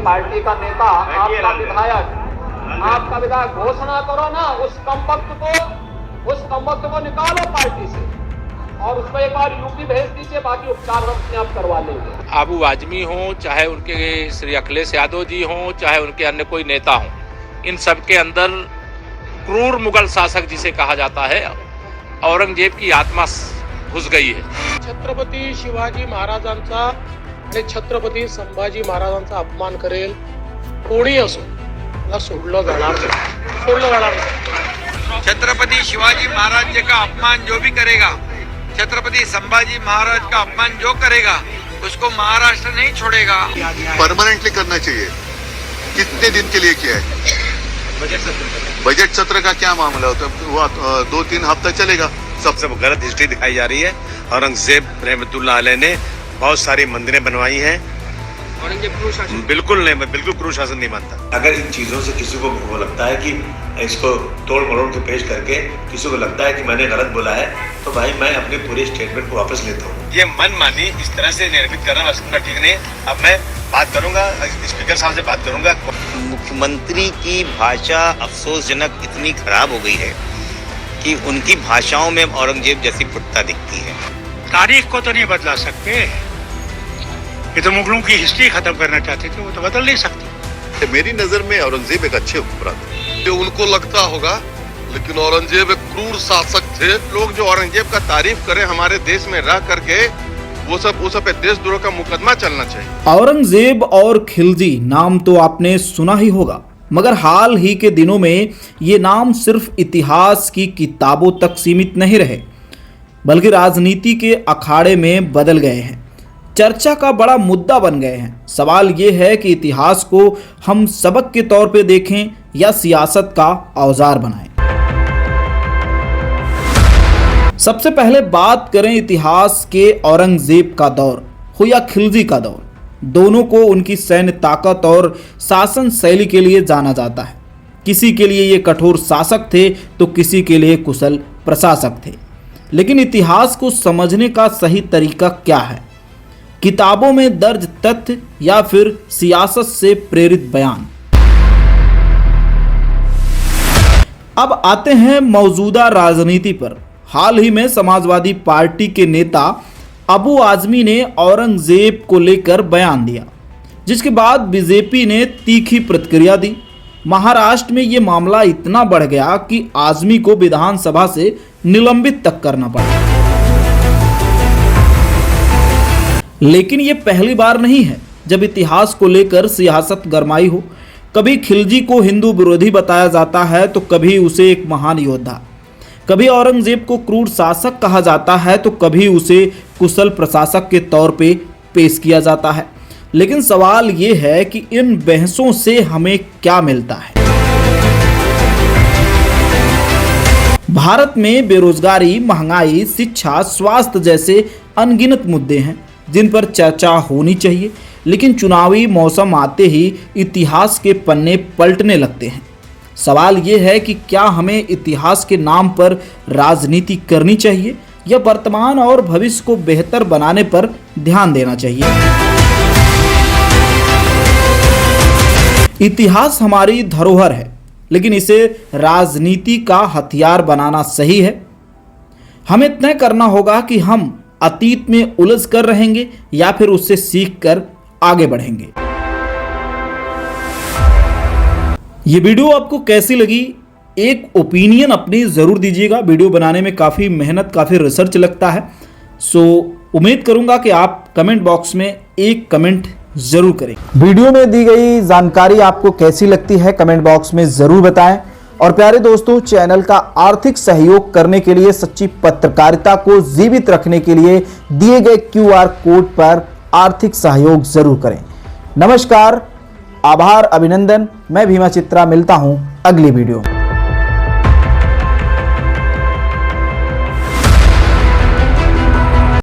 Party का नेता, आपका विधायक घोषणा करो ना, उस कमबख्त को निकालो पार्टी से और उसको एक बार यूपी भेज दीजिए, बाकी उपचार हम अपने आप करवा लेंगे। आबू आजमी हो, चाहे उनके श्री अखिलेश यादव जी हो, चाहे उनके अन्य कोई नेता हो, इन सब के अंदर क्रूर मुगल शासक जिसे कहा जाता है, औरंगजेब की आत्मा घुस गई है। छत्रपती शिवाजी महाराजांचा आणि छत्रपती संभाजी महाराजांचा अपमान करेल कोणी असो, त्याला सोडलं जाणार नाही। छत्रपति शिवाजी महाराज जी का अपमान जो भी करेगा, छत्रपति संभाजी महाराज का अपमान जो करेगा, उसको महाराष्ट्र नहीं छोड़ेगा। परमानेंटली करना चाहिए। कितने दिन के लिए किया है? बजट सत्र का क्या मामला होता है? वो 2-3 हफ्ता चलेगा। सबसे गलत हिस्ट्री दिखाई जा रही है। औरंगजेब रहमतुल्लाह अलैह ने बहुत सारी मंदिरें बनवाई हैं। बिल्कुल नहीं, मैं बिल्कुल क्रूर शासन नहीं मानता। अगर इन चीजों से किसी को वो लगता है कि इसको तोड़ मरोड़ के पेश करके किसी को लगता है कि मैंने गलत बोला है, तो भाई मैं अपने पूरे स्टेटमेंट को वापस लेता हूँ। ये मनमानी इस तरह से निर्मित करना ठीक नहीं। अब मैं बात करूंगा, स्पीकर साहब से बात करूंगा। मुख्यमंत्री की भाषा अफसोसजनक इतनी खराब हो गई है कि उनकी भाषाओं में औरंगजेब जैसी पुट्टा दिखती है। तारीख को तो नहीं बदला सकते, ये तो मुगलों की हिस्ट्री खत्म करना चाहते थे, वो तो बदल नहीं सकते। मेरी नजर में औरंगजेब एक अच्छे हुक्मरान थे। उनको लगता होगा, लेकिन औरंगजेब एक क्रूर शासक थे। लोग जो औरंगजेब का तारीफ करें हमारे देश में रह करके, वो सब पे देशद्रोह का मुकदमा चलना चाहिए। औरंगजेब और खिलजी नाम तो आपने सुना ही होगा, मगर हाल ही के दिनों में ये नाम सिर्फ इतिहास की किताबों तक सीमित नहीं रहे, बल्कि राजनीति के अखाड़े में बदल गए हैं, चर्चा का बड़ा मुद्दा बन गए हैं। सवाल ये है कि इतिहास को हम सबक के तौर पे देखें या सियासत का औजार बनाएं। सबसे पहले बात करें इतिहास के औरंगजेब का दौर हो या खिलजी का दौर, दोनों को उनकी सैन्य ताकत और शासन शैली के लिए जाना जाता है। किसी के लिए ये कठोर शासक थे तो किसी के लिए कुशल प्रशासक थे। लेकिन इतिहास को समझने का सही तरीका क्या है? किताबों में दर्ज तथ्य या फिर सियासत से प्रेरित बयान? अब आते हैं मौजूदा राजनीति पर। हाल ही में समाजवादी पार्टी के नेता अबू आजमी ने औरंगजेब को लेकर बयान दिया, जिसके बाद बीजेपी ने तीखी प्रतिक्रिया दी। महाराष्ट्र में ये मामला इतना बढ़ गया कि आजमी को विधानसभा से निलंबित तक करना पड़ा। लेकिन ये पहली बार नहीं है जब इतिहास को लेकर सियासत गरमाई हो। कभी खिलजी को हिंदू विरोधी बताया जाता है तो कभी उसे एक महान योद्धा, कभी औरंगजेब को क्रूर शासक कहा जाता है तो कभी उसे कुशल प्रशासक के तौर पे पेश किया जाता है। लेकिन सवाल ये है कि इन बहसों से हमें क्या मिलता है? भारत में बेरोजगारी, महंगाई, शिक्षा, स्वास्थ्य जैसे अनगिनत मुद्दे हैं जिन पर चर्चा होनी चाहिए, लेकिन चुनावी मौसम आते ही इतिहास के पन्ने पलटने लगते हैं। सवाल ये है कि क्या हमें इतिहास के नाम पर राजनीति करनी चाहिए या वर्तमान और भविष्य को बेहतर बनाने पर ध्यान देना चाहिए? इतिहास हमारी धरोहर है, लेकिन इसे राजनीति का हथियार बनाना सही है? हमें तय करना होगा कि हम अतीत में उलझ कर रहेंगे या फिर उससे सीख कर आगे बढ़ेंगे। ये वीडियो आपको कैसी लगी? एक ओपिनियन अपनी ज़रूर दीजिएगा। वीडियो बनाने में काफ़ी मेहनत, काफ़ी रिसर्च लगता है, सो उम्मीद करूंगा कि आप कमेंट बॉक्स में एक कमेंट ज़रूर करें। वीडियो में दी गई जानकारी आपको कैसी लगती है कमेंट बॉक्स में ज़रूर बताएं। और प्यारे दोस्तों, चैनल का आर्थिक सहयोग करने के लिए, सच्ची पत्रकारिता को जीवित रखने के लिए दिए गए QR कोड पर आर्थिक सहयोग जरूर करें। नमस्कार, आभार, अभिनंदन। मैं भीमा चित्रा, मिलता हूं अगली वीडियो में।